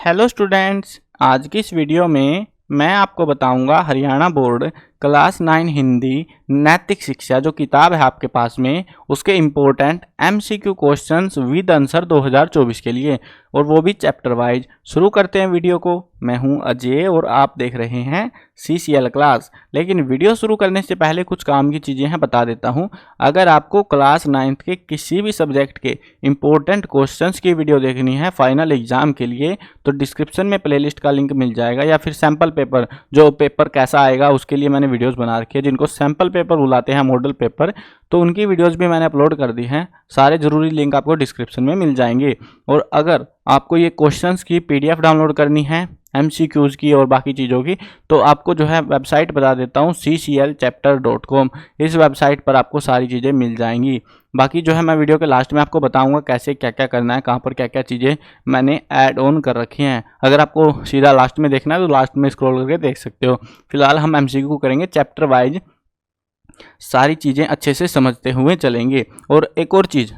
Hello students, आज की इस वीडियो में मैं आपको बताऊंगा हरियाणा बोर्ड क्लास 9 हिंदी नैतिक शिक्षा जो किताब है आपके पास में उसके important MCQ questions with answer 2024 के लिए, और वो भी चैप्टर वाइज। शुरू करते हैं वीडियो को। मैं हूं अजय और आप देख रहे हैं CCL क्लास। लेकिन वीडियो शुरू करने से पहले कुछ काम की चीज़ें हैं बता देता हूं। अगर आपको क्लास 9 के किसी भी सब्जेक्ट के इम्पोर्टेंट क्वेश्चंस की वीडियो देखनी है फाइनल एग्जाम के लिए, तो डिस्क्रिप्शन में प्लेलिस्ट का लिंक मिल जाएगा, या फिर सैम्पल पेपर, जो पेपर कैसा आएगा उसके लिए मैंने वीडियोस बना रखी है, जिनको सैम्पल पेपर बुलाते हैं, मॉडल पेपर, तो उनकी वीडियोस भी मैंने अपलोड कर दी हैं। सारे जरूरी लिंक आपको डिस्क्रिप्शन में मिल जाएंगे। और अगर आपको ये क्वेश्चंस की PDF डाउनलोड करनी है, MCQs की और बाकी चीज़ों की, तो आपको जो है वेबसाइट बता देता हूँ, cclchapter.com। इस वेबसाइट पर आपको सारी चीज़ें मिल जाएंगी। बाकी जो है मैं वीडियो के लास्ट में आपको बताऊंगा कैसे क्या क्या करना है, कहाँ पर क्या क्या चीज़ें मैंने ऐड ऑन कर रखी हैं। अगर आपको सीधा लास्ट में देखना है तो लास्ट में स्क्रॉल करके देख सकते हो। फिलहाल हम MCQ करेंगे चैप्टर वाइज, सारी चीज़ें अच्छे से समझते हुए चलेंगे। और एक और चीज़,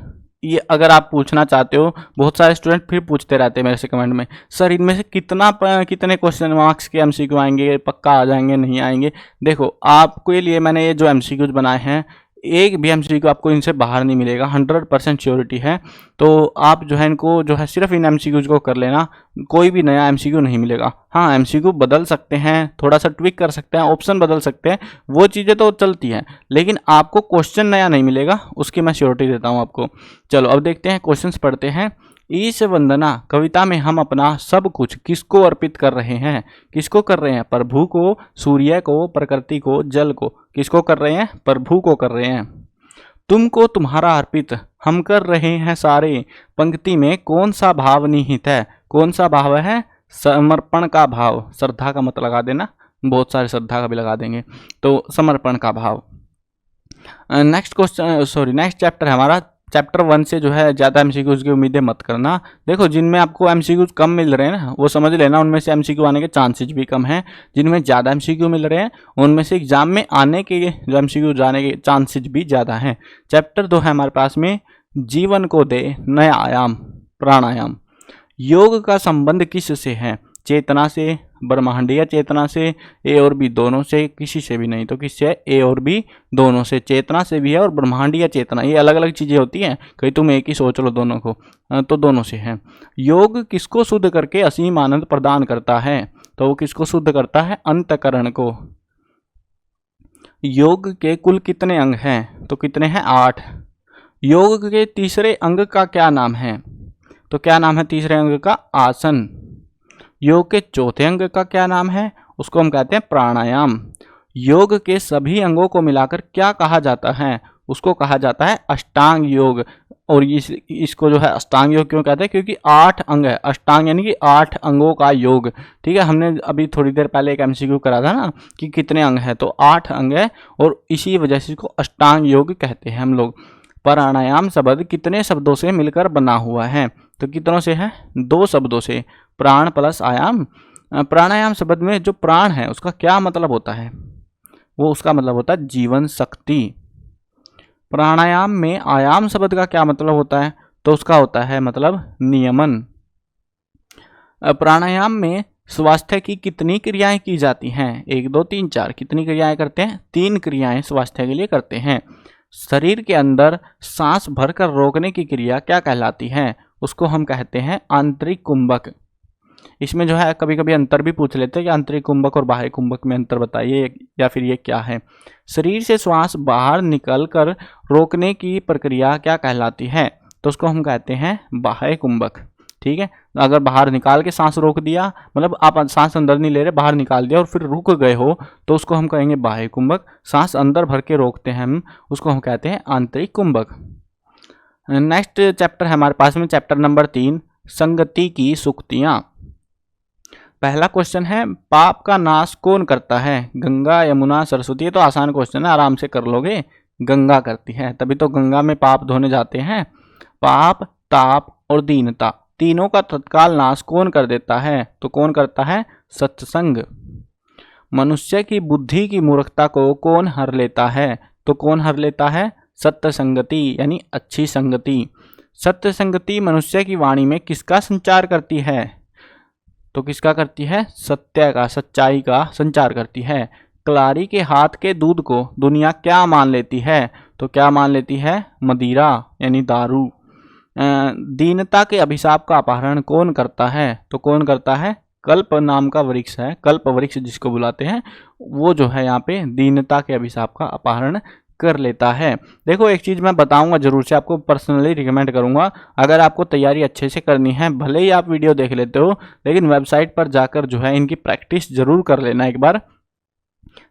ये अगर आप पूछना चाहते हो, बहुत सारे स्टूडेंट फिर पूछते रहते हैं मेरे से कमेंट में, सर इनमें से कितने क्वेश्चन मार्क्स के MCQ आएंगे, पक्का आ जाएंगे नहीं आएंगे। देखो, आपके लिए मैंने ये जो MCQs बनाए हैं, एक भी MCQ आपको इनसे बाहर नहीं मिलेगा, 100% श्योरिटी है। तो आप जो है इनको जो है सिर्फ इन MCQs को कर लेना, कोई भी नया MCQ नहीं मिलेगा। हाँ, MCQ बदल सकते हैं, थोड़ा सा ट्विक कर सकते हैं, ऑप्शन बदल सकते हैं, वो चीज़ें तो चलती हैं, लेकिन आपको क्वेश्चन नया नहीं मिलेगा, उसकी मैं श्योरिटी देता हूँ आपको। चलो अब देखते हैं, क्वेश्चंस पढ़ते हैं। ईश वंदना कविता में हम अपना सब कुछ किसको अर्पित कर रहे हैं? किसको कर रहे हैं? प्रभु को, सूर्य को, प्रकृति को, जल को। किसको कर रहे हैं? प्रभु को कर रहे हैं। तुमको तुम्हारा अर्पित हम कर रहे हैं सारे, पंक्ति में कौन सा भाव निहित है? कौन सा भाव है? समर्पण का भाव। श्रद्धा का मत लगा देना, बहुत सारे श्रद्धा का भी लगा देंगे, तो समर्पण का भाव। नेक्स्ट चैप्टर है हमारा। चैप्टर 1 से जो है ज़्यादा MCQs की उम्मीदें मत करना। देखो, जिनमें आपको MCQs कम मिल रहे हैं ना, वो समझ लेना उनमें से MCQ आने के चांसेस भी कम हैं। जिनमें ज़्यादा MCQ मिल रहे हैं उनमें से एग्जाम में आने के जो MCQ आने के चांसेस भी ज़्यादा हैं। चैप्टर 2 है हमारे पास में, जीवन को दे नया आयाम, प्राणायाम। योग का संबंध किससे है? चेतना से, ब्रह्मांडीय चेतना से, A और B दोनों से, किसी से भी नहीं। तो किससे है? A और B दोनों से। चेतना से भी है और ब्रह्मांडीय चेतना, ये अलग अलग चीज़ें होती हैं, कहीं तुम एक ही सोच लो दोनों को, तो दोनों से है। योग किसको शुद्ध करके असीम आनंद प्रदान करता है? तो वो किसको शुद्ध करता है? अंतःकरण को। योग के कुल कितने अंग हैं? तो कितने हैं? 8। योग के तीसरे अंग का क्या नाम है? तो क्या नाम है तीसरे अंग का? आसन। योग के चौथे अंग का क्या नाम है? उसको हम कहते हैं प्राणायाम। योग के सभी अंगों को मिलाकर क्या कहा जाता है? उसको कहा जाता है अष्टांग योग। और इसको जो है अष्टांग योग क्यों कहते हैं? क्योंकि 8 अंग है। अष्टांग यानी कि 8 अंगों का योग। ठीक है, हमने अभी थोड़ी देर पहले एक MCQ करा था ना कि कितने अंग है, तो 8 अंग है, और इसी वजह से इसको अष्टांग योग कहते हैं हम लोग। प्राणायाम शब्द कितने शब्दों से मिलकर बना हुआ है? तो कितनों से है? 2 शब्दों से, प्राण प्लस आयाम। प्राणायाम शब्द में जो प्राण है उसका क्या मतलब होता है? वो उसका मतलब होता है जीवन शक्ति। प्राणायाम में आयाम शब्द का क्या मतलब होता है? तो उसका होता है मतलब नियमन। प्राणायाम में स्वास्थ्य की कितनी क्रियाएं की जाती हैं? 1 2 3 4। कितनी क्रियाएं करते हैं? 3 क्रियाएं स्वास्थ्य के लिए करते हैं। शरीर के अंदर सांस भरकर रोकने की क्रिया क्या कहलाती है? उसको हम कहते हैं आंतरिक कुंभक। इसमें जो है कभी कभी अंतर भी पूछ लेते हैं कि आंतरिक कुंभक और बाह्य कुंभक में अंतर बताइए, या फिर ये क्या है। शरीर से श्वास बाहर निकल कर रोकने की प्रक्रिया क्या कहलाती है? तो उसको हम कहते हैं बाह्य कुंभक। ठीक है, अगर बाहर निकाल के सांस रोक दिया, मतलब आप सांस अंदर नहीं ले रहे, बाहर निकाल दिया और फिर रुक गए हो, तो उसको हम कहेंगे बाह्य कुंभक। सांस अंदर भर के रोकते हैं हम, उसको हम कहते हैं आंतरिक कुंभक। नेक्स्ट चैप्टर है हमारे पास में, चैप्टर नंबर 3, संगति की सुक्तियां। पहला क्वेश्चन है, पाप का नाश कौन करता है? गंगा, यमुना, सरस्वती। ये तो आसान क्वेश्चन है, आराम से कर लोगे। गंगा करती है, तभी तो गंगा में पाप धोने जाते हैं। पाप, ताप और दीनता, तीनों का तत्काल नाश कौन कर देता है? तो कौन करता है? सत्संग। मनुष्य की बुद्धि की मूर्खता को कौन हर लेता है? तो कौन हर लेता है? सत्य संगति, यानी अच्छी संगति। सत्य संगति मनुष्य की वाणी में किसका संचार करती है? तो किसका करती है? सत्य का, सच्चाई का संचार करती है। कलारी के हाथ के दूध को दुनिया क्या मान लेती है? तो क्या मान लेती है? मदिरा यानी दारू। दीनता के अभिशाप का अपहरण कौन करता है? तो कौन करता है? कल्प नाम का वृक्ष है, कल्प वृक्ष जिसको बुलाते हैं, वो जो है यहाँ पे दीनता के अभिशाप का अपहरण कर लेता है। देखो एक चीज़ मैं बताऊंगा जरूर से, आपको पर्सनली रिकमेंड करूंगा, अगर आपको तैयारी अच्छे से करनी है, भले ही आप वीडियो देख लेते हो, लेकिन वेबसाइट पर जाकर जो है इनकी प्रैक्टिस जरूर कर लेना एक बार,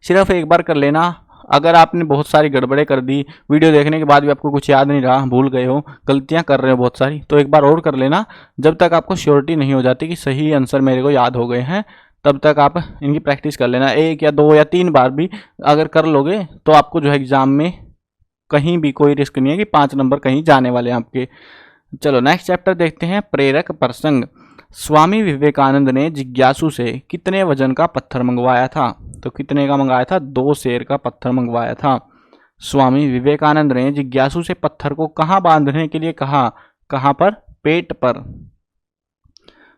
सिर्फ एक बार कर लेना। अगर आपने बहुत सारी गड़बड़ें कर दी, वीडियो देखने के बाद भी आपको कुछ याद नहीं रहा, भूल गए हो, गलतियां कर रहे हो बहुत सारी, तो एक बार और कर लेना। जब तक आपको श्योरिटी नहीं हो जाती कि सही आंसर मेरे को याद हो गए हैं, तब तक आप इनकी प्रैक्टिस कर लेना। 1 या 2 या 3 बार भी अगर कर लोगे तो आपको जो है एग्जाम में कहीं भी कोई रिस्क नहीं है कि 5 नंबर कहीं जाने वाले हैं आपके। चलो नेक्स्ट चैप्टर देखते हैं, प्रेरक प्रसंग। स्वामी विवेकानंद ने जिज्ञासु से कितने वजन का पत्थर मंगवाया था? तो कितने का मंगवाया था? 2 शेर का पत्थर मंगवाया था। स्वामी विवेकानंद ने जिज्ञासु से पत्थर को कहाँ बांधने के लिए कहा? कहाँ पर? पेट पर।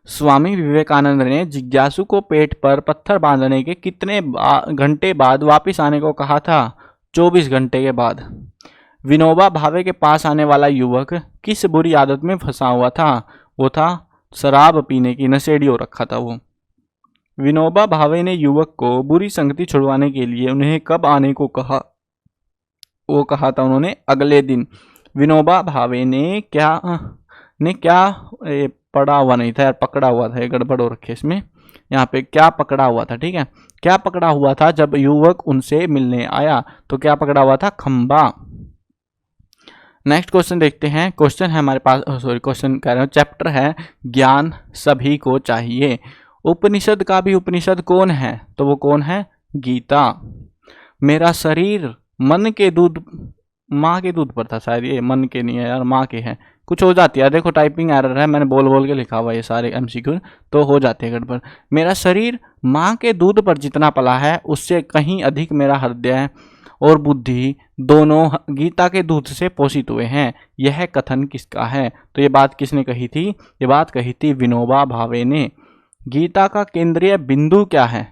स्वामी विवेकानंद ने जिज्ञासु को पेट पर पत्थर बांधने के कितने घंटे बाद वापस आने को कहा था? 24 घंटे के बाद। विनोबा भावे के पास आने वाला युवक किस बुरी आदत में फंसा हुआ था? वो था शराब पीने की, नशेड़ी हो रखा था वो। विनोबा भावे ने युवक को बुरी संगति छुड़वाने के लिए उन्हें कब आने को कहा? वो कहा था उन्होंने अगले दिन। विनोबा भावे ने क्या पड़ा हुआ नहीं था यार, पकड़ा हुआ था, ये गड़बड़ हो रखी है इसमें, यहाँ पे क्या पकड़ा हुआ था, ठीक है, क्या पकड़ा हुआ था जब युवक उनसे मिलने आया? तो क्या पकड़ा हुआ था? खंबा। नेक्स्ट क्वेश्चन देखते हैं, क्वेश्चन है हमारे पास, सॉरी क्वेश्चन कह रहे हो, चैप्टर है ज्ञान सभी को चाहिए। उपनिषद का भी उपनिषद कौन है? तो वो कौन है? गीता। मेरा शरीर मन के दूध, माँ के दूध पर था शायद, ये मन के नहीं है यार, माँ के है, कुछ हो जाती है, देखो टाइपिंग एरर है, मैंने बोल बोल के लिखा हुआ ये सारे एमसीक्यू, तो हो जाते हैं गड़बड़। मेरा शरीर माँ के दूध पर जितना पला है उससे कहीं अधिक मेरा हृदय और बुद्धि दोनों गीता के दूध से पोषित हुए हैं। यह कथन किसका है? तो ये बात किसने कही थी? ये बात कही थी विनोबा भावे ने। गीता का केंद्रीय बिंदु क्या है?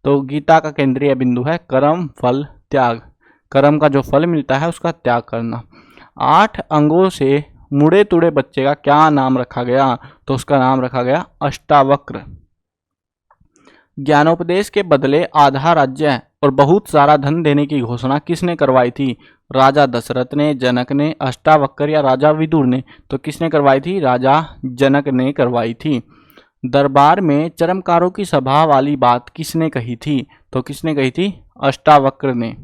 तो गीता का केंद्रीय बिंदु है कर्म फल त्याग, कर्म का जो फल मिलता है उसका त्याग करना। 8 अंगों से मुड़े तुड़े बच्चे का क्या नाम रखा गया? तो उसका नाम रखा गया अष्टावक्र। ज्ञानोपदेश के बदले आधा राज्य और बहुत सारा धन देने की घोषणा किसने करवाई थी? राजा दशरथ ने, जनक ने, अष्टावक्र या राजा विदुर ने? तो किसने करवाई थी? राजा जनक ने करवाई थी। दरबार में चरमकारों की सभा वाली बात किसने कही थी? तो किसने कही थी? अष्टावक्र ने।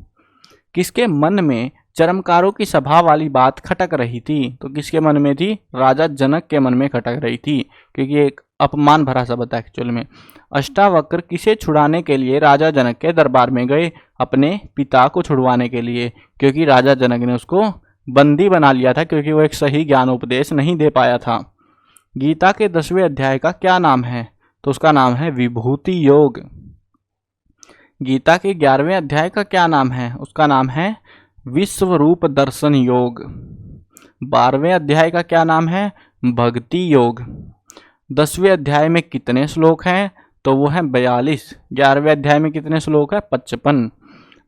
किसके मन में चरमकारों की सभा वाली बात खटक रही थी? तो किसके मन में थी? राजा जनक के मन में खटक रही थी, क्योंकि एक अपमान भरा शब्द है एक्चुअल में। अष्टावक्र किसे छुड़ाने के लिए राजा जनक के दरबार में गए? अपने पिता को छुड़वाने के लिए, क्योंकि राजा जनक ने उसको बंदी बना लिया था, क्योंकि वो एक सही ज्ञानोपदेश नहीं दे पाया था। गीता के 10वें अध्याय का क्या नाम है? तो उसका नाम है विभूति योग। गीता के 11वें अध्याय का क्या नाम है? उसका नाम है विश्व रूप दर्शन योग। 12वें अध्याय का क्या नाम है? भक्ति योग। 10वें अध्याय में कितने श्लोक हैं? तो वो है 42। 11वें अध्याय में कितने श्लोक है? 55।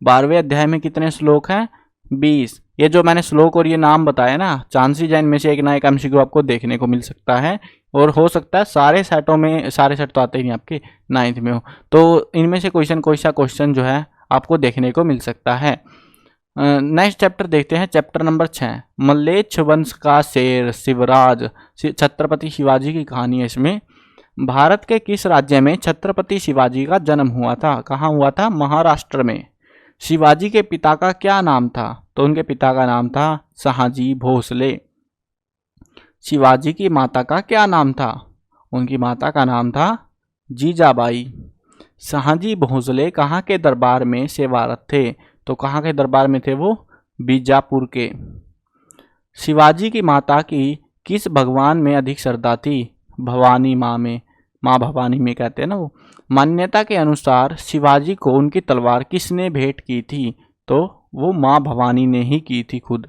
12वें अध्याय में कितने श्लोक हैं? 20। ये जो मैंने श्लोक और ये नाम बताया ना, चांसेस है इनमें से एक ना एक एमसीक्यू आपको देखने को मिल सकता है, और हो सकता है सारे सेटों में, सारे सेट तो आते ही नहीं आपके, 9th में हो, तो इनमें से कोई सा क्वेश्चन जो है आपको देखने को मिल सकता है। नेक्स्ट चैप्टर देखते हैं, चैप्टर नंबर 6, मल्लेच्छ वंश का शेर शिवराज। छत्रपति शिवाजी की कहानी है इसमें। भारत के किस राज्य में छत्रपति शिवाजी का जन्म हुआ था? कहाँ हुआ था? महाराष्ट्र में। शिवाजी के पिता का क्या नाम था? तो उनके पिता का नाम था शहाजी भोसले। शिवाजी की माता का क्या नाम था? उनकी माता का नाम था जीजाबाई। शहाजी भोसले कहाँ के दरबार में सेवारत थे? तो कहाँ के दरबार में थे वो? बीजापुर के। शिवाजी की माता की किस भगवान में अधिक श्रद्धा थी? भवानी माँ में, माँ भवानी में कहते हैं ना वो। मान्यता के अनुसार शिवाजी को उनकी तलवार किसने भेंट की थी? तो वो माँ भवानी ने ही की थी खुद।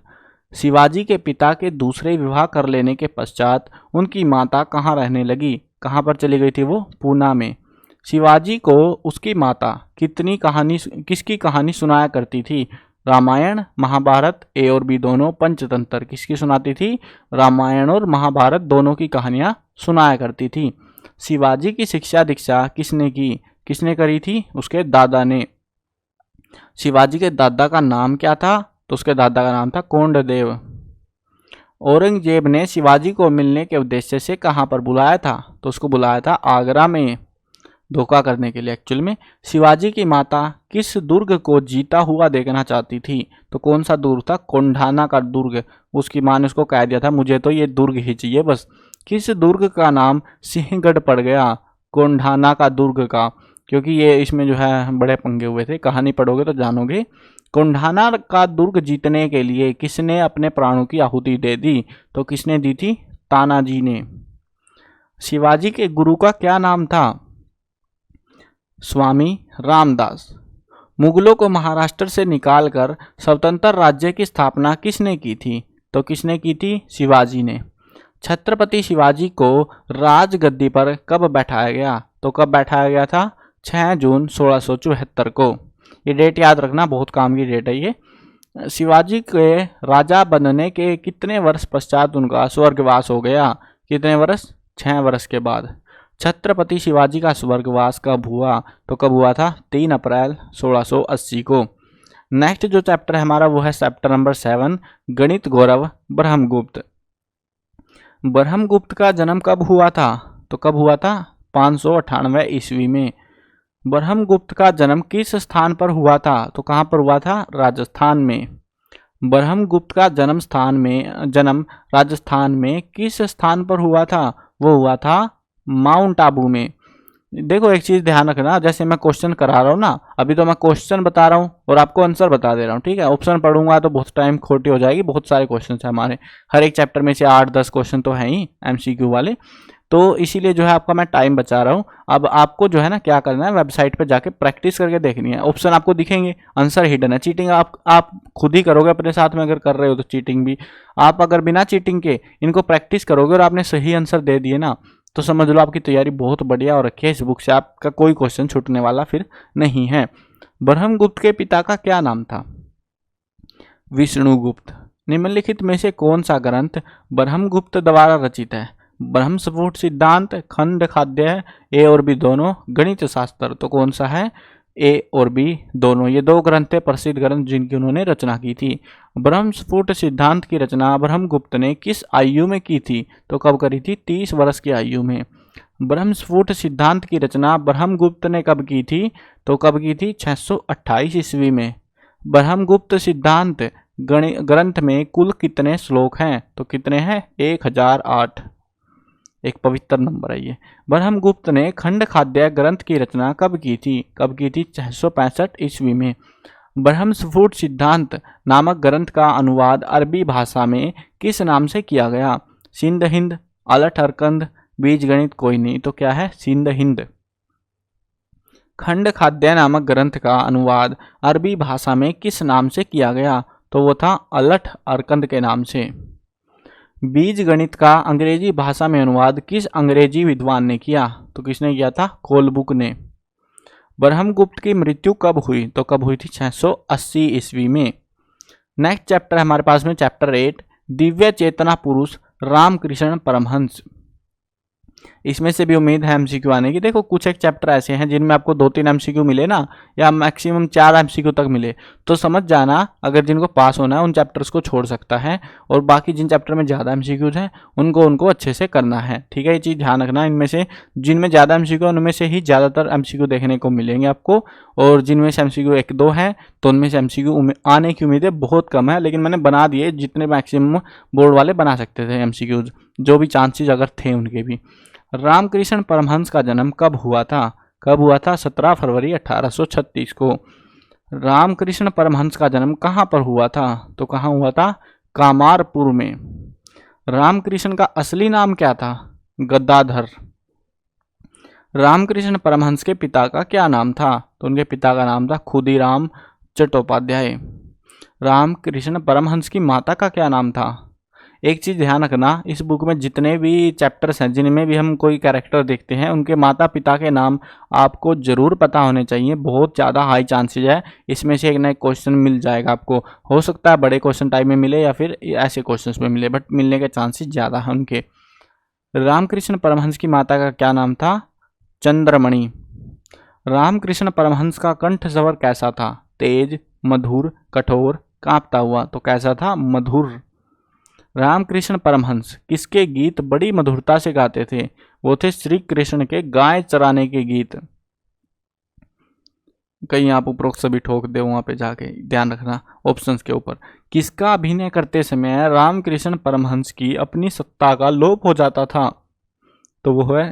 शिवाजी के पिता के दूसरे विवाह कर लेने के पश्चात उनकी माता कहाँ रहने लगी? कहाँ पर चली गई थी वो? पूना में। शिवाजी को उसकी माता किसकी कहानी सुनाया करती थी? रामायण, महाभारत, ए और बी दोनों, पंचतंत्र। किसकी सुनाती थी? रामायण और महाभारत दोनों की कहानियां सुनाया करती थी। शिवाजी की शिक्षा दीक्षा किसने की? किसने करी थी? उसके दादा ने। शिवाजी के दादा का नाम क्या था? तो उसके दादा का नाम था कोंडदेव। औरंगजेब ने शिवाजी को मिलने के उद्देश्य से कहाँ पर बुलाया था? तो उसको बुलाया था आगरा में, धोखा करने के लिए एक्चुअल में। शिवाजी की माता किस दुर्ग को जीता हुआ देखना चाहती थी? तो कौन सा दुर्ग था? कोंढाना का दुर्ग। उसकी माँ ने उसको कह दिया था मुझे तो ये दुर्ग ही चाहिए बस। किस दुर्ग का नाम सिंहगढ़ पड़ गया? कोंढाना का दुर्ग का, क्योंकि ये इसमें जो है बड़े पंगे हुए थे, कहानी पढ़ोगे तो जानोगे। कोंढाना का दुर्ग जीतने के लिए किसने अपने प्राणों की आहुति दे दी? तो किसने दी थी? तानाजी ने। शिवाजी के गुरु का क्या नाम था? स्वामी रामदास। मुगलों को महाराष्ट्र से निकालकर स्वतंत्र राज्य की स्थापना किसने की थी? तो किसने की थी? शिवाजी ने। छत्रपति शिवाजी को राजगद्दी पर कब बैठाया गया? तो कब बैठाया गया था? 6 जून 1674 को। ये डेट याद रखना, बहुत काम की डेट है ये। शिवाजी के राजा बनने के कितने वर्ष पश्चात उनका स्वर्गवास हो गया? कितने वर्ष? 6 वर्ष के बाद। छत्रपति शिवाजी का स्वर्गवास कब हुआ? तो कब हुआ था? 3 अप्रैल 1680 को। नेक्स्ट जो चैप्टर है हमारा वो है चैप्टर नंबर 7, गणित गौरव ब्रह्मगुप्त। ब्रह्मगुप्त का जन्म कब हुआ था? तो कब हुआ था? 598 ईस्वी में। ब्रह्मगुप्त का जन्म किस स्थान पर हुआ था? तो कहाँ पर हुआ था? राजस्थान में। ब्रह्मगुप्त का जन्म राजस्थान में किस स्थान पर हुआ था? वो हुआ था माउंट आबू में। देखो एक चीज ध्यान रखना, जैसे मैं क्वेश्चन करा रहा हूँ ना, अभी तो मैं क्वेश्चन बता रहा हूँ और आपको आंसर बता दे रहा हूँ, ठीक है। ऑप्शन पढ़ूंगा तो बहुत टाइम खोटी हो जाएगी, बहुत सारे क्वेश्चन है हमारे, हर एक चैप्टर में से 8-10 क्वेश्चन तो है ही एमसीक्यू वाले, तो इसीलिए जो है आपका मैं टाइम बचा रहा हूँ। अब आपको जो है ना क्या करना है, वेबसाइट पे जाके प्रैक्टिस करके देखनी है। ऑप्शन आपको दिखेंगे, आंसर हिडन है। चीटिंग आप खुद ही करोगे अपने साथ में, अगर कर रहे हो तो चीटिंग भी। आप अगर बिना चीटिंग के इनको प्रैक्टिस करोगे और आपने सही आंसर दे दिए ना, तो समझ लो आपकी तैयारी बहुत बढ़िया हो रखी है। इस बुक से आपका कोई क्वेश्चन छूटने वाला फिर नहीं है। ब्रह्मगुप्त के पिता का क्या नाम था? विष्णुगुप्त। निम्नलिखित में से कौन सा ग्रंथ ब्रह्मगुप्त द्वारा रचित है? ब्रह्मस्फुट सिद्धांत, खंड खाद्य, ए और बी दोनों, गणित शास्त्र। तो कौन सा है? ए और बी दोनों। ये 2 ग्रंथ थे प्रसिद्ध ग्रंथ जिनकी उन्होंने रचना की थी। ब्रह्मस्फुट सिद्धांत की रचना ब्रह्मगुप्त ने किस आयु में की थी? तो कब करी थी? 30 वर्ष की आयु में। ब्रह्मस्फुट सिद्धांत की रचना ब्रह्मगुप्त ने कब की थी? तो कब की थी? 628 ईस्वी में। ब्रह्मगुप्त सिद्धांत ग्रंथ में कुल कितने श्लोक हैं? तो कितने हैं? 1008। एक पवित्र नंबर है ये। ब्रह्मगुप्त ने खंड खाद्य ग्रंथ की रचना कब की थी? कब की थी? 665 ईस्वी में। ब्रह्मस्फुट सिद्धांत नामक ग्रंथ का अनुवाद अरबी भाषा में किस नाम से किया गया? सिंध हिंद, अलट अरकंद, बीज गणित कोई नहीं। तो क्या है? सिंध हिंद। खंड खाद्य नामक ग्रंथ का अनुवाद अरबी भाषा में किस नाम से किया गया? तो वो था अलट अरकंद के नाम से। बीज गणित का अंग्रेजी भाषा में अनुवाद किस अंग्रेजी विद्वान ने किया? तो किसने किया था? कोलबुक ने। ब्रह्मगुप्त की मृत्यु कब हुई? तो कब हुई थी? 680 ईस्वी में। नेक्स्ट चैप्टर हमारे पास में चैप्टर 8, दिव्य चेतना पुरुष रामकृष्ण परमहंस। इसमें से भी उम्मीद है एमसीक्यू आने की। देखो कुछ एक चैप्टर ऐसे हैं जिनमें आपको 2-3 एमसीक्यू मिले ना, या मैक्सिमम 4 एमसीक्यू तक मिले, तो समझ जाना अगर जिनको पास होना है उन चैप्टर्स को छोड़ सकता है, और बाकी जिन चैप्टर में ज़्यादा एमसीक्यूज हैं उनको अच्छे से करना है, ठीक है। ये चीज़ ध्यान रखना, इनमें से जिनमें ज़्यादा एमसीक्यू उनमें से ही ज़्यादातर एमसीक्यू देखने को मिलेंगे आपको, और जिनमें से एमसीक्यू 1-2 हैं तो उनमें से एमसीक्यू आने की उम्मीदें बहुत कम है, लेकिन मैंने बना दिए जितने मैक्सिमम बोर्ड वाले बना सकते थे एमसीक्यूज, जो भी चांसेस अगर थे उनके भी। रामकृष्ण परमहंस का जन्म कब हुआ था? कब हुआ था? 17 फरवरी 1836 को। रामकृष्ण परमहंस का जन्म कहाँ पर हुआ था? तो कहाँ हुआ था? कामारपुर में। रामकृष्ण का असली नाम क्या था? गद्दाधर। रामकृष्ण परमहंस के पिता का क्या नाम था? तो उनके पिता का नाम था खुदीराम चट्टोपाध्याय। रामकृष्ण परमहंस की माता का क्या नाम था? एक चीज़ ध्यान रखना, इस बुक में जितने भी चैप्टर्स हैं जिनमें भी हम कोई कैरेक्टर देखते हैं उनके माता पिता के नाम आपको ज़रूर पता होने चाहिए। बहुत ज़्यादा हाई चांसेज है इसमें से एक ना एक क्वेश्चन मिल जाएगा आपको। हो सकता है बड़े क्वेश्चन टाइप में मिले या फिर ऐसे क्वेश्चन में मिले, बट मिलने के चांसेस ज़्यादा हैं उनके। रामकृष्ण परमहंस की माता का क्या नाम था? चंद्रमणि। रामकृष्ण परमहंस का कंठ स्वर कैसा था? तेज, मधुर, कठोर, कांपता हुआ। तो कैसा था? मधुर। रामकृष्ण परमहंस किसके गीत बड़ी मधुरता से गाते थे? वो थे श्री कृष्ण के गाय चराने के गीत। कहीं आप उपरोक्त सभी ठोक दे वहां पे जाके, ध्यान रखना ऑप्शंस के ऊपर। किसका अभिनय करते समय रामकृष्ण परमहंस की अपनी सत्ता का लोप हो जाता था? तो वो है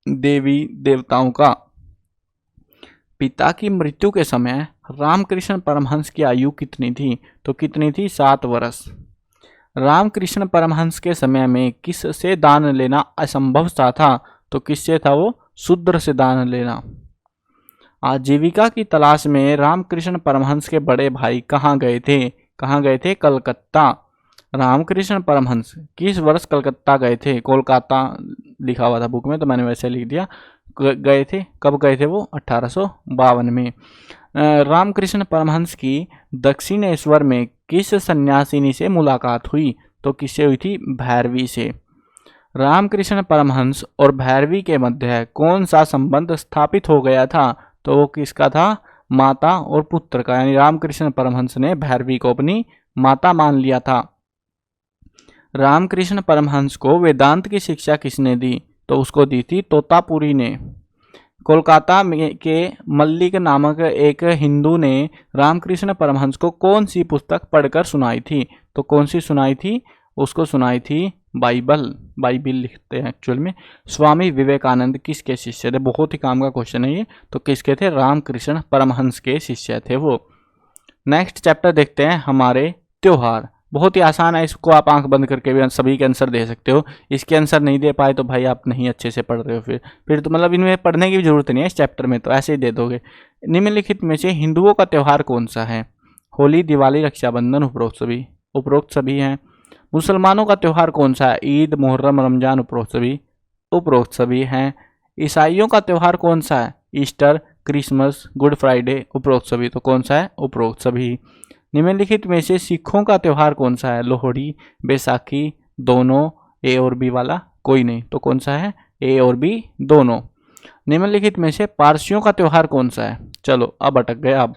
देवी देवताओं का। पिता की मृत्यु के समय रामकृष्ण परमहंस की आयु कितनी थी? तो कितनी थी? 7 वर्ष। रामकृष्ण परमहंस के समय में किससे दान लेना असंभव सा था? तो किससे था वो? शूद्र से दान लेना। आजीविका की तलाश में रामकृष्ण परमहंस के बड़े भाई कहाँ गए थे? कहाँ गए थे? कलकत्ता। रामकृष्ण परमहंस किस वर्ष कलकत्ता गए थे? कोलकाता लिखा हुआ था बुक में तो मैंने वैसे लिख दिया। गए थे, कब गए थे वो? 1852 में। रामकृष्ण परमहंस की दक्षिणेश्वर में किस सन्यासिनी से मुलाकात हुई? तो किससे हुई थी? भैरवी से। रामकृष्ण परमहंस और भैरवी के मध्य कौन सा संबंध स्थापित हो गया था? तो वो किसका था? माता और पुत्र का, यानी रामकृष्ण परमहंस ने भैरवी को अपनी माता मान लिया था। रामकृष्ण परमहंस को वेदांत की शिक्षा किसने दी? तो उसको दी थी तोतापुरी ने। कोलकाता में के मल्लिक नामक एक हिंदू ने रामकृष्ण परमहंस को कौन सी पुस्तक पढ़कर सुनाई थी? तो कौन सी सुनाई थी? उसको सुनाई थी बाइबल। बाइबिल लिखते हैं एक्चुअल में। स्वामी विवेकानंद किसके शिष्य थे? बहुत ही काम का क्वेश्चन है ये। तो किसके थे? रामकृष्ण परमहंस के शिष्य थे वो। नेक्स्ट चैप्टर देखते हैं हमारे त्योहार। बहुत ही आसान है, इसको आप आंख बंद करके भी सभी के आंसर दे सकते हो। इसके आंसर नहीं दे पाए तो भाई आप नहीं अच्छे से पढ़ रहे हो, फिर तो मतलब इनमें पढ़ने की भी जरूरत नहीं है इस चैप्टर में, तो ऐसे ही दे दोगे। निम्नलिखित में से हिंदुओं का त्यौहार कौन सा है? होली, दिवाली, रक्षाबंधन, उपरोक्त सभी हैं। मुसलमानों का त्यौहार कौन सा है? ईद, मुहर्रम, रमजान, उपरोक्त सभी हैं। ईसाइयों का त्यौहार कौन सा है? ईस्टर, क्रिसमस, गुड फ्राइडे, उपरोक्त सभी। तो कौन सा है? उपरोक्त सभी। निम्नलिखित में से सिखों का त्यौहार कौन सा है? लोहड़ी, बैसाखी, दोनों, ए और बी वाला कोई नहीं। तो कौन सा है? ए और बी दोनों। निम्नलिखित में से पारसियों का त्यौहार कौन सा है? चलो अब अटक गए आप।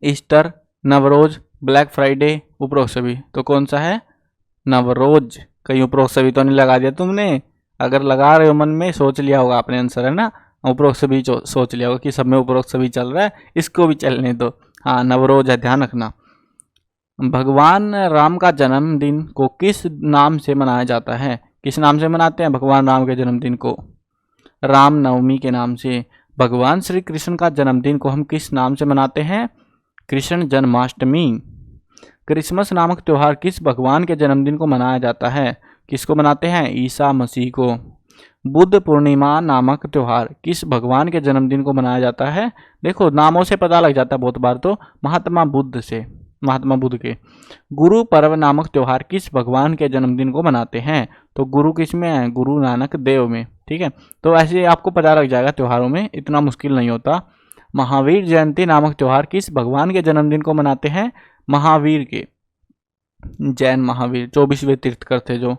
ईस्टर, नवरोज, ब्लैक फ्राइडे, उपरोक्त सभी। तो कौन सा है? नवरोज। कहीं उपरोक्त सभी तो नहीं लगा दिया तुमने? अगर लगा रहे हो मन में, सोच लिया होगा आपने आंसर, है ना? उपरोक्त सभी सोच लिया होगा कि सब में उपरोक्त सभी चल रहा है, इसको भी चलने दो। हाँ, नवरोज है, ध्यान रखना। भगवान राम का जन्मदिन को किस नाम से मनाया जाता है? किस नाम से मनाते हैं भगवान राम के जन्मदिन को? रामनवमी के नाम से। भगवान श्री कृष्ण का जन्मदिन को हम किस नाम से मनाते हैं? कृष्ण जन्माष्टमी। क्रिसमस नामक त्यौहार किस भगवान के जन्मदिन को मनाया जाता है? किसको मनाते हैं? ईसा मसीह को। बुद्ध पूर्णिमा नामक त्यौहार किस भगवान के जन्मदिन को मनाया जाता है? देखो नामों से पता लग जाता है बहुत बार, तो महात्मा बुद्ध के। गुरु पर्व नामक त्यौहार किस भगवान के जन्मदिन को मनाते हैं? तो गुरु किस में है? गुरु नानक देव में। ठीक है, तो ऐसे आपको पता लग जाएगा त्योहारों में, इतना मुश्किल नहीं होता। महावीर जयंती नामक त्यौहार किस भगवान के जन्मदिन को मनाते हैं? महावीर के। जैन महावीर 24वें तीर्थकर थे जो।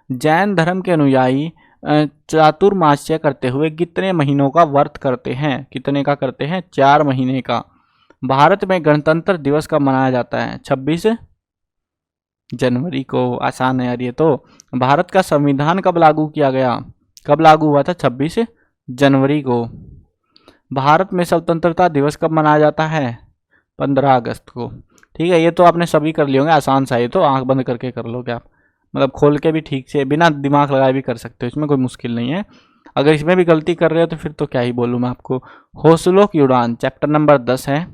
जैन धर्म के अनुयायी चातुर्मास्य करते हुए कितने महीनों का व्रत करते हैं? कितने का करते हैं? 4 महीने का। भारत में गणतंत्र दिवस कब मनाया जाता है? 26 जनवरी को। आसान है यार ये तो। भारत का संविधान कब लागू किया गया? कब लागू हुआ था? 26 जनवरी को। भारत में स्वतंत्रता दिवस कब मनाया जाता है? 15 अगस्त को। ठीक है, ये तो आपने सभी कर लिए होंगे, आसान सा, ये तो आंख बंद करके कर लोगे आप, मतलब खोल के भी ठीक से बिना दिमाग लगाए भी कर सकते हो, इसमें कोई मुश्किल नहीं है। अगर इसमें भी गलती कर रहे हो तो फिर तो क्या ही बोलूँ मैं आपको। हौसलों की उड़ान चैप्टर नंबर 10 है।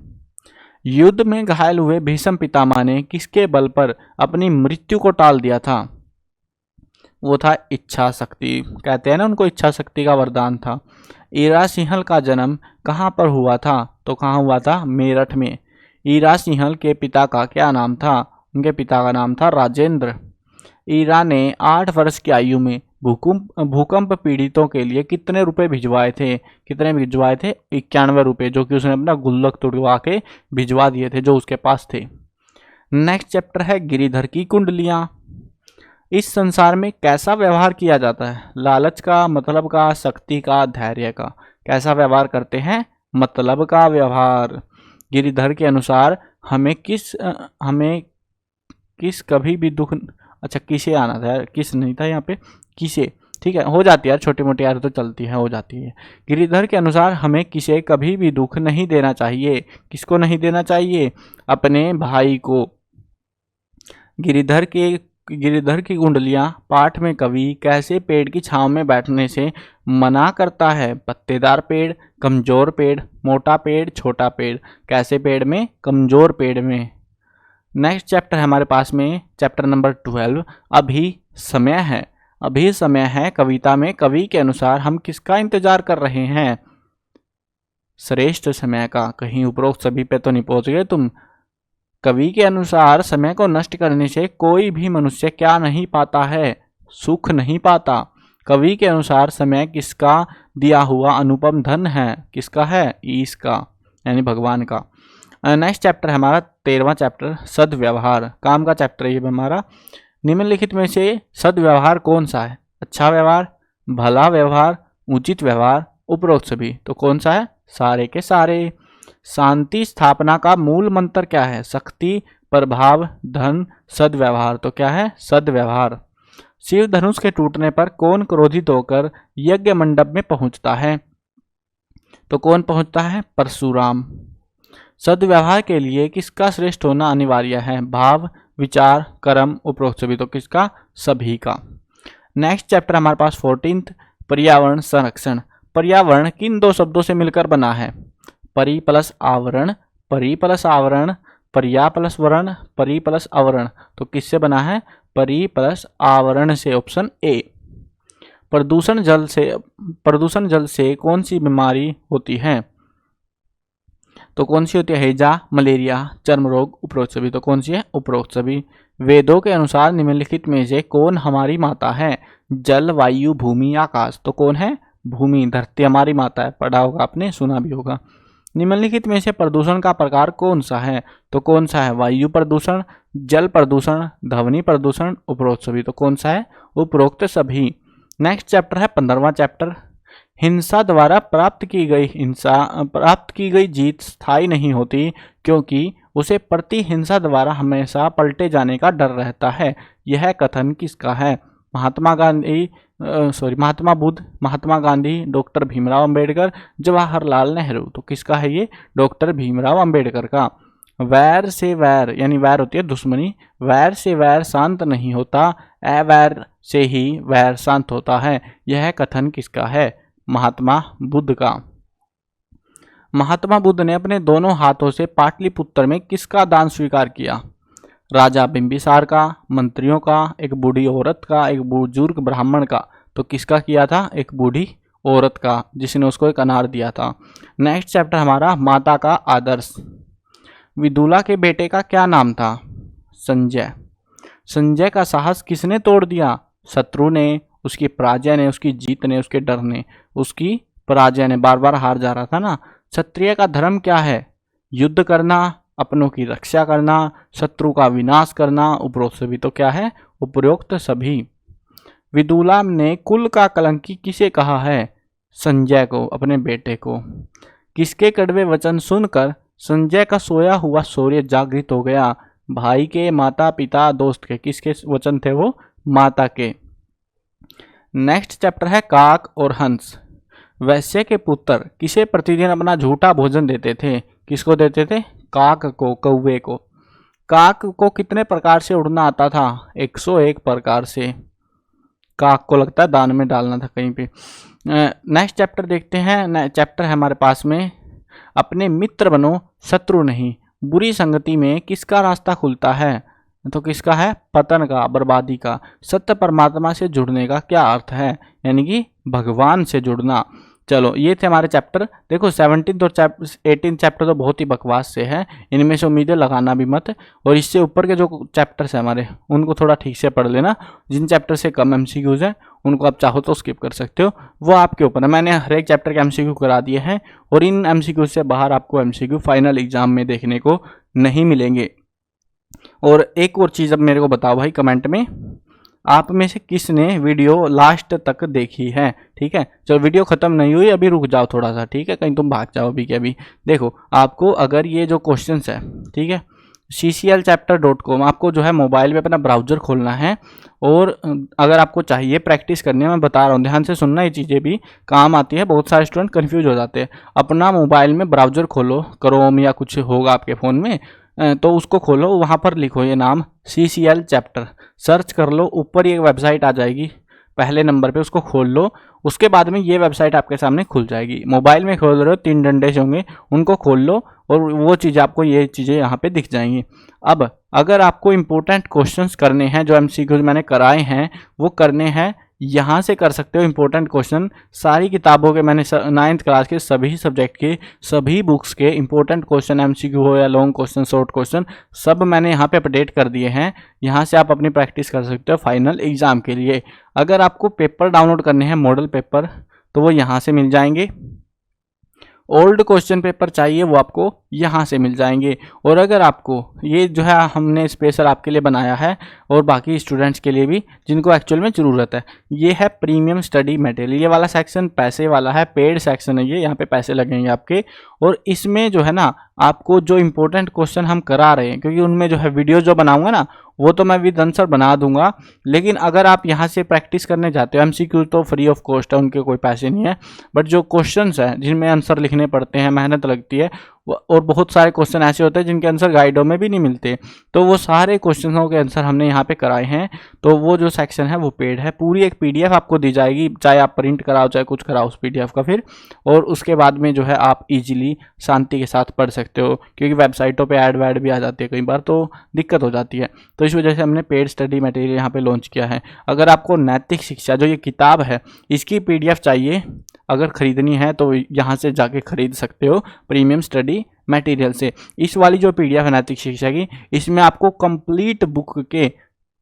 युद्ध में घायल हुए भीष्म पितामह ने किसके बल पर अपनी मृत्यु को टाल दिया था? वो था इच्छा शक्ति। कहते हैं ना उनको इच्छा शक्ति का वरदान था। ईरा सिंहल का जन्म कहाँ पर हुआ था? तो कहाँ हुआ था? मेरठ में। ईरा सिंहल के पिता का क्या नाम था? उनके पिता का नाम था राजेंद्र। ईरा ने 8 वर्ष की आयु में भूकंप पीड़ितों के लिए कितने रुपए भिजवाए थे? कितने भिजवाए थे? 91 रुपए, जो कि उसने अपना गुल्लक तुड़वा के भिजवा दिए थे जो उसके पास थे। नेक्स्ट चैप्टर है गिरिधर की कुंडलियां। इस संसार में कैसा व्यवहार किया जाता है? लालच का, मतलब का, शक्ति का, धैर्य का। कैसा व्यवहार करते हैं? मतलब का व्यवहार। गिरिधर के अनुसार हमें किस कभी भी दुख, अच्छा किसे आना था यार, किस नहीं था यहाँ पे, किसे, ठीक है, हो जाती है यार, छोटी मोटी यार तो चलती है, हो जाती है। गिरिधर के अनुसार हमें किसे कभी भी दुख नहीं देना चाहिए। किसको नहीं देना चाहिए? अपने भाई को। गिरिधर की कुंडलियां पाठ में कवि कैसे पेड़ की छांव में बैठने से मना करता है? पत्तेदार पेड़, कमजोर पेड़, मोटा पेड़, छोटा पेड़। कैसे पेड़ में? कमजोर पेड़ में। नेक्स्ट चैप्टर है हमारे पास में चैप्टर नंबर 12, अभी समय है। अभी समय है कविता में कवि के अनुसार हम किसका इंतजार कर रहे हैं? श्रेष्ठ समय का। कहीं उपरोक्त सभी पे तो नहीं पहुंच गए तुम? कवि के अनुसार समय को नष्ट करने से कोई भी मनुष्य क्या नहीं पाता है? सुख नहीं पाता। कवि के अनुसार समय किसका दिया हुआ अनुपम धन है? किसका है? ईश का, यानी भगवान का। नेक्स्ट चैप्टर है हमारा 13वां चैप्टर, सद्व्यवहार। काम का चैप्टर ये हमारा। निम्नलिखित में से सद्व्यवहार कौन सा है? अच्छा व्यवहार, भला व्यवहार, उचित व्यवहार, उपरोक्त सभी। तो कौन सा है? सारे के सारे। शांति स्थापना का मूल मंत्र क्या है? शक्ति, प्रभाव, धन, सद्व्यवहार। तो क्या है? सद्व्यवहार। शिव धनुष के टूटने पर कौन क्रोधित होकर यज्ञ मंडप में पहुंचता है? तो कौन पहुंचता है? परशुराम। सद्व्यवहार के लिए किसका श्रेष्ठ होना अनिवार्य है? भाव, विचार, कर्म, उपरोक्त सभी। तो किसका? सभी का। नेक्स्ट चैप्टर हमारे पास 14th, पर्यावरण संरक्षण। पर्यावरण किन दो शब्दों से मिलकर बना है? परि प्लस आवरण, परि प्लस आवरण, पर्या प्लस वरण, परि प्लस आवरण। तो किससे बना है? परि प्लस आवरण से, ऑप्शन ए। प्रदूषण जल से कौन सी बीमारी होती है? तो कौन सी होती है? हैजा, मलेरिया, चर्म रोग, उपरोक्त सभी। तो कौन सी है? उपरोक्त सभी। वेदों के अनुसार निम्नलिखित में से कौन हमारी माता है? जल, वायु, भूमि, आकाश। तो कौन है? भूमि, धरती हमारी माता है। पढ़ा होगा आपने, सुना भी होगा। निम्नलिखित में से प्रदूषण का प्रकार कौन सा है? तो कौन सा है? वायु प्रदूषण, जल प्रदूषण, ध्वनि प्रदूषण, उपरोक्त सभी। तो कौन सा है? उपरोक्त सभी। नेक्स्ट चैप्टर है 15वां चैप्टर, हिंसा द्वारा प्राप्त की गई जीत स्थायी नहीं होती, क्योंकि उसे प्रतिहिंसा द्वारा हमेशा पलटे जाने का डर रहता है। यह कथन किसका है? महात्मा बुद्ध, महात्मा गांधी, डॉक्टर भीमराव अंबेडकर, जवाहरलाल नेहरू। तो किसका है ये? डॉक्टर भीमराव अंबेडकर का। वैर से वैर, यानी वैर होती है दुश्मनी, वैर से वैर शांत नहीं होता, अवैर से ही वैर शांत होता है। यह कथन किसका है? महात्मा बुद्ध का। महात्मा बुद्ध ने अपने दोनों हाथों से पाटलिपुत्र में किसका दान स्वीकार किया? राजा बिंबिसार का, मंत्रियों का, एक बूढ़ी औरत का, एक बुजुर्ग ब्राह्मण का। तो किसका किया था? एक बूढ़ी औरत का, जिसने उसको एक अनार दिया था। नेक्स्ट चैप्टर हमारा माता का आदर्श। विदुला के बेटे का क्या नाम था? संजय। संजय का साहस किसने तोड़ दिया? शत्रु ने, उसकी पराजय ने, उसकी जीत ने, उसके डर ने। उसकी पराजय ने, बार बार हार जा रहा था ना। क्षत्रिय का धर्म क्या है? युद्ध करना, अपनों की रक्षा करना, शत्रु का विनाश करना, उपरोक्त सभी। तो क्या है? उपरोक्त सभी। विदुला ने कुल का कलंकी किसे कहा है? संजय को, अपने बेटे को। किसके कड़वे वचन सुनकर संजय का सोया हुआ शौर्य जागृत हो गया? भाई के, माता पिता, दोस्त के। किसके वचन थे वो? माता के। नेक्स्ट चैप्टर है काक और हंस। वैश्य के पुत्र किसे प्रतिदिन अपना झूठा भोजन देते थे? किसको देते थे? काक को, कौवे को। काक को कितने प्रकार से उड़ना आता था? 101 प्रकार से। काक को लगता है दान में डालना था कहीं पे। नेक्स्ट चैप्टर देखते हैं। चैप्टर है हमारे पास में, अपने मित्र बनो, शत्रु नहीं। बुरी संगति में किसका रास्ता खुलता है? तो किसका है? पतन का, बर्बादी का। सत्य परमात्मा से जुड़ने का क्या अर्थ है? यानी कि भगवान से जुड़ना। चलो ये थे हमारे चैप्टर। देखो 17 और 18 चैप्टर तो बहुत ही बकवास से है, इनमें से उम्मीदें लगाना भी मत। और इससे ऊपर के जो चैप्टर्स हैं हमारे उनको थोड़ा ठीक से पढ़ लेना। जिन चैप्टर से कम एमसीक्यूज हैं उनको आप चाहो तो स्किप कर सकते हो, वो आपके ऊपर है। मैंने हर एक चैप्टर के एमसीक्यू करा दिए हैं और इन एमसीक्यू से बाहर आपको एमसीक्यू फाइनल एग्जाम में देखने को नहीं मिलेंगे। और एक और चीज़ अब मेरे को बताओ भाई कमेंट में, आप में से किसने वीडियो लास्ट तक देखी है। ठीक है, चलो वीडियो ख़त्म नहीं हुई, अभी रुक जाओ थोड़ा सा, ठीक है, कहीं तुम भाग जाओ अभी के अभी। देखो आपको अगर ये जो क्वेश्चंस है, ठीक है, cclchapter.com आपको जो है मोबाइल पे अपना ब्राउज़र खोलना है। और अगर आपको चाहिए प्रैक्टिस करनी है, मैं बता रहा हूँ ध्यान से सुनना, ये चीज़ें भी काम आती है। बहुत सारे स्टूडेंट कंफ्यूज हो जाते हैं। अपना मोबाइल में ब्राउज़र खोलो, क्रोम या कुछ होगा आपके फ़ोन में, तो उसको खोलो, वहाँ पर लिखो ये नाम CCL चैप्टर, सर्च कर लो, ऊपर ये वेबसाइट आ जाएगी पहले नंबर पे, उसको खोल लो। उसके बाद में ये वेबसाइट आपके सामने खुल जाएगी। मोबाइल में खोल रहे हो, 3 डंडे से होंगे, उनको खोल लो और वो चीज़ें आपको, ये चीज़ें यहाँ पे दिख जाएंगी। अब अगर आपको इम्पोर्टेंट क्वेश्चंस करने हैं, जो MCQs मैंने कराए हैं वो करने हैं, यहाँ से कर सकते हो इंपॉर्टेंट क्वेश्चन। सारी किताबों के मैंने 9th क्लास के सभी सब्जेक्ट के सभी बुक्स के इंपॉर्टेंट क्वेश्चन, MCQ हो या लॉन्ग क्वेश्चन, शॉर्ट क्वेश्चन, सब मैंने यहाँ पे अपडेट कर दिए हैं। यहाँ से आप अपनी प्रैक्टिस कर सकते हो फाइनल एग्ज़ाम के लिए। अगर आपको पेपर डाउनलोड करने हैं, मॉडल पेपर, तो वो यहाँ से मिल जाएंगे। ओल्ड क्वेश्चन पेपर चाहिए वो आपको यहाँ से मिल जाएंगे। और अगर आपको ये जो है हमने स्पेशल आपके लिए बनाया है और बाकी स्टूडेंट्स के लिए भी जिनको एक्चुअल में ज़रूरत है, ये है प्रीमियम स्टडी मटेरियल। ये वाला सेक्शन पैसे वाला है, पेड सेक्शन है ये, यहाँ पे पैसे लगेंगे आपके। और इसमें जो है ना आपको जो इम्पोर्टेंट क्वेश्चन हम करा रहे हैं, क्योंकि उनमें जो है वीडियो जो बनाऊंगा ना वो तो मैं विद आंसर बना दूंगा, लेकिन अगर आप यहाँ से प्रैक्टिस करने जाते हो, MCQ तो फ्री ऑफ कॉस्ट है, उनके कोई पैसे नहीं है, बट जो क्वेश्चंस हैं जिनमें आंसर लिखने पड़ते हैं, मेहनत लगती है, और बहुत सारे क्वेश्चन ऐसे होते हैं जिनके आंसर गाइडों में भी नहीं मिलते, तो वो सारे क्वेश्चनों के आंसर हमने यहाँ पे कराए हैं। तो वो जो सेक्शन है वो पेड है। पूरी एक PDF आपको दी जाएगी, चाहे आप प्रिंट कराओ चाहे कुछ कराओ उस PDF का फिर, और उसके बाद में जो है आप इजीली शांति के साथ पढ़ सकते हो, क्योंकि वेबसाइटों पे ऐड वैड भी आ जाती है कई बार, तो दिक्कत हो जाती है। तो इस वजह से हमने पेड स्टडी मटेरियल यहाँ पे लॉन्च किया है। अगर आपको नैतिक शिक्षा जो ये किताब है इसकी PDF चाहिए, अगर ख़रीदनी है तो यहाँ से जाके ख़रीद सकते हो प्रीमियम स्टडी मटेरियल से। इस वाली जो PDF है नैतिक शिक्षा की, इसमें आपको कंप्लीट बुक के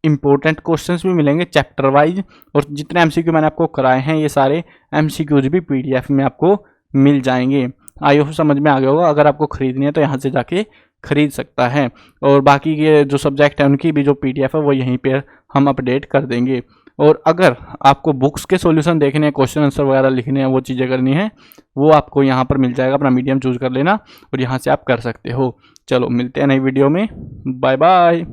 इंपॉर्टेंट क्वेश्चंस भी मिलेंगे चैप्टर वाइज, और जितने MCQ मैंने आपको कराए हैं ये सारे MCQs भी PDF में आपको मिल जाएंगे। आई होप समझ में आ गया होगा। अगर आपको ख़रीदनी है तो यहाँ से जाके खरीद सकता है, और बाकी के जो सब्जेक्ट हैं उनकी भी जो PDF है वो यहीं पर हम अपडेट कर देंगे। और अगर आपको बुक्स के सॉल्यूशन देखने हैं, क्वेश्चन आंसर वगैरह लिखने हैं, वो चीज़ें करनी है, वो आपको यहाँ पर मिल जाएगा। अपना मीडियम चूज़ कर लेना और यहाँ से आप कर सकते हो। चलो मिलते हैं नई वीडियो में, बाय बाय।